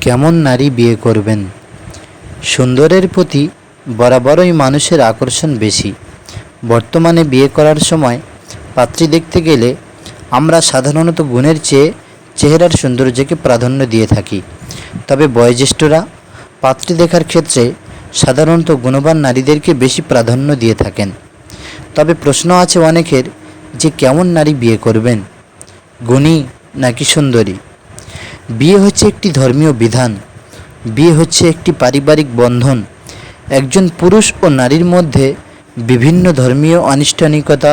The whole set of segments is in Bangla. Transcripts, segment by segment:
কেমন নারী বিয়ে করবেন? সুন্দরের প্রতি বরাবরই মানুষের আকর্ষণ বেশি। বর্তমানে বিয়ে করার সময় পাত্রী দেখতে গেলে আমরা সাধারণত গুণের চেয়ে চেহারার সৌন্দর্যকে প্রাধান্য দিয়ে থাকি। তবে বয়োজ্যেষ্ঠরা পাত্রী দেখার ক্ষেত্রে সাধারণত গুণবান নারীদেরকে বেশি প্রাধান্য দিয়ে থাকেন। তবে প্রশ্ন আছে অনেকের যে কেমন নারী বিয়ে করবেন, গুণী নাকি সুন্দরী? বিয়ে হচ্ছে একটি ধর্মীয় বিধান। বিয়ে হচ্ছে একটি পারিবারিক বন্ধন। একজন পুরুষ ও নারীর মধ্যে বিভিন্ন ধর্মীয় আনুষ্ঠানিকতা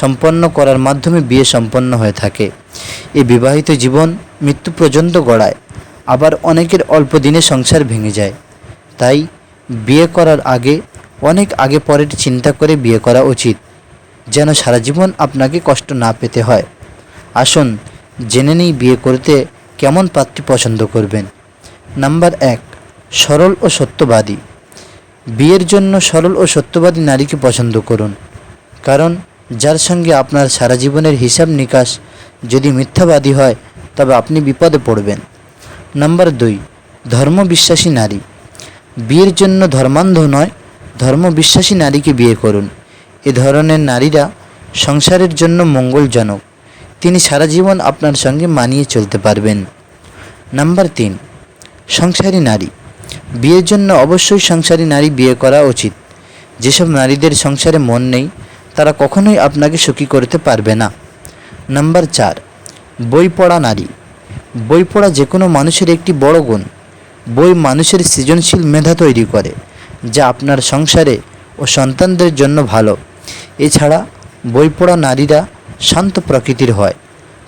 সম্পন্ন করার মাধ্যমে বিয়ে সম্পন্ন হয়ে থাকে। এই বিবাহিত জীবন মৃত্যু পর্যন্ত গড়ায়, আবার অনেকের অল্প দিনে সংসার ভেঙে যায়। তাই বিয়ে করার আগে অনেক আগে পরের চিন্তা করে বিয়ে করা উচিত, যেন সারা জীবন আপনাকে কষ্ট না পেতে হয়। আসুন জেনে নিই বিয়ে করতে কেমন পাত্রী পছন্দ করবেন। নাম্বার 1, সরল ও সত্যবাদী। বিয়ের জন্য সরল ও সত্যবাদী নারীকে পছন্দ করুন, কারণ যার সঙ্গে আপনার সারা জীবনের হিসাব নিকাশ যদি মিথ্যাবাদী হয় তবে আপনি বিপদে পড়বেন। নাম্বার 2, ধর্মবিশ্বাসী নারী। বিয়ের জন্য ধর্মান্ধ নয়, ধর্মবিশ্বাসী নারীকে বিয়ে করুন। এ ধরনের নারীরা সংসারের জন্য মঙ্গলজনক। তিনি সারা জীবন আপনার সঙ্গে মানিয়ে চলতে পারবেন। নাম্বার 3, সংসারী নারী। বিয়ের জন্য অবশ্যই সংসারী নারী বিয়ে করা উচিত। যেসব নারীদের সংসারে মন নেই তারা কখনোই আপনাকে সুখী করতে পারবে না। নাম্বার 4, বই পড়া নারী। বই পড়া যে কোনো মানুষের একটি বড় গুণ। বই মানুষের সৃজনশীল মেধা তৈরি করে, যা আপনার সংসারে ও সন্তানদের জন্য ভালো। এছাড়া বই পড়া নারীরা শান্ত প্রকৃতির হয়,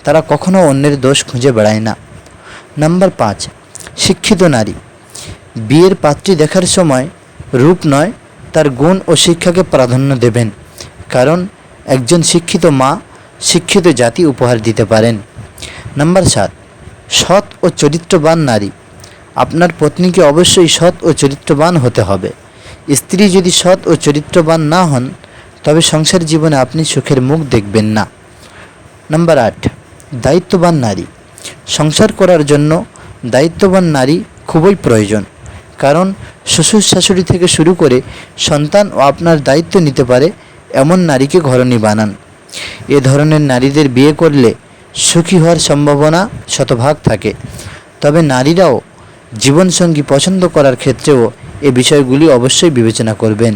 তারা কখনো অন্যের দোষ খুঁজে বেড়ায় না। নাম্বার 5, শিক্ষিত নারী। বিয়ের পাত্রী দেখার সময় রূপ নয়, তার গুণ ও শিক্ষাকে প্রাধান্য দেবেন, কারণ একজন শিক্ষিত মা শিক্ষিত জাতি উপহার দিতে পারেন। নাম্বার 7, সৎ ও চরিত্রবান নারী। আপনার পত্নীকে অবশ্যই সৎ ও চরিত্রবান হতে হবে। স্ত্রী যদি সৎ ও চরিত্রবান না হন তবে সংসার জীবনে আপনি সুখের মুখ দেখবেন না। নাম্বার 8, দায়িত্ববান নারী। সংসার করার জন্য দায়িত্ববান নারী খুবই প্রয়োজন, কারণ শ্বশুর শাশুড়ি থেকে শুরু করে সন্তান ও আপনার দায়িত্ব নিতে পারে এমন নারীকে ঘরণী বানান। এ ধরনের নারীদের বিয়ে করলে সুখী হওয়ার সম্ভাবনা শতভাগ থাকে। তবে নারীরাও জীবনসঙ্গী পছন্দ করার ক্ষেত্রেও এ বিষয়গুলি অবশ্যই বিবেচনা করবেন।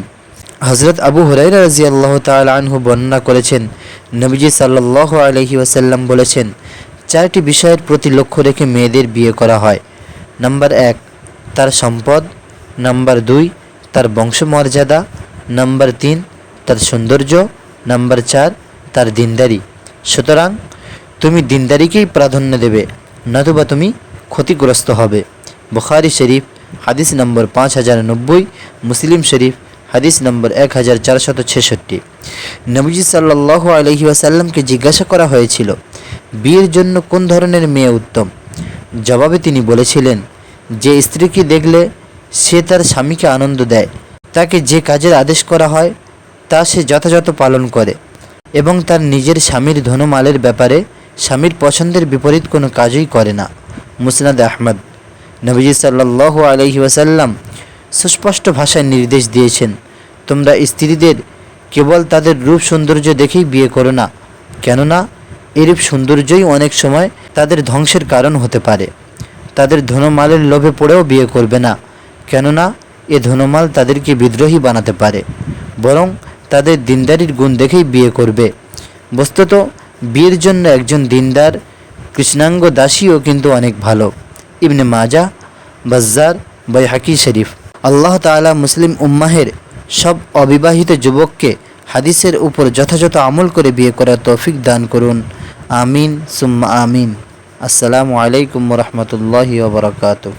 হযরত আবু হুরায়রা রাদিয়াল্লাহু তাআলা আনহু বর্ণনা করেছেন, নবীজি সাল্লাল্লাহু আলাইহি ওয়াসাল্লাম বলেছেন, 4টি বিষয়ের প্রতি লক্ষ্য রেখে মেয়েদের বিয়ে করা হয়। নাম্বার 1, তার সম্পদ। নাম্বার 2, তার বংশমর্যাদা। নাম্বার 3, তার সৌন্দর্য। নাম্বার 4, তার দিনদারি। সুতরাং তুমি দিনদারিকেই প্রাধান্য দেবে, নতুবা তুমি ক্ষতিগ্রস্ত হবে। বুখারী শরীফ হাদিস নম্বর 5090, মুসলিম শরীফ হাদিস নম্বর 1466। নবীজি সাল্লাল্লাহু আলাইহি ওয়াসাল্লামকে জিজ্ঞাসা করা হয়েছিল, বিয়ের জন্য কোন ধরনের মেয়ে উত্তম? জবাবে তিনি বলেছিলেন, যে স্ত্রীকে দেখলে সে তার স্বামীকে আনন্দ দেয়, তাকে যে কাজের আদেশ করা হয় তা সে যথাযথ পালন করে এবং তার নিজের স্বামীর ধনমালের ব্যাপারে স্বামীর পছন্দের বিপরীত কোনো কাজই করে না। মুসনাদ আহমদ। নবীজি সাল্লাল্লাহু আলাইহি ওয়াসাল্লাম সুস্পষ্ট ভাষায় নির্দেশ দিয়েছেন, তোমরা স্ত্রীদের কেবল তাদের রূপ সৌন্দর্য দেখেই বিয়ে করো না, কেননা এরূপ সৌন্দর্যই অনেক সময় তাদের ধ্বংসের কারণ হতে পারে। তাদের ধনমালের লোভে পড়েও বিয়ে করবে না, কেননা এ ধনমাল তাদেরকে বিদ্রোহী বানাতে পারে। বরং তাদের দিনদারির গুণ দেখেই বিয়ে করবে। বস্তুত বিয়ের জন্য একজন দিনদার কৃষ্ণাঙ্গ দাসীও কিন্তু অনেক ভালো। ইবনে মাজাহ, বাজ্জার, বাইহাকি শরীফ। আল্লাহ তাআলা মুসলিম উম্মাহের সব অবিবাহিত যুবককে হাদিসের উপর যথাযথ আমল করে বিয়ে করার তৌফিক দান করুন। আমিন সুম্মা আমিন। আসসালামু আলাইকুম ওয়া রাহমাতুল্লাহি ওয়া বারাকাতুহু।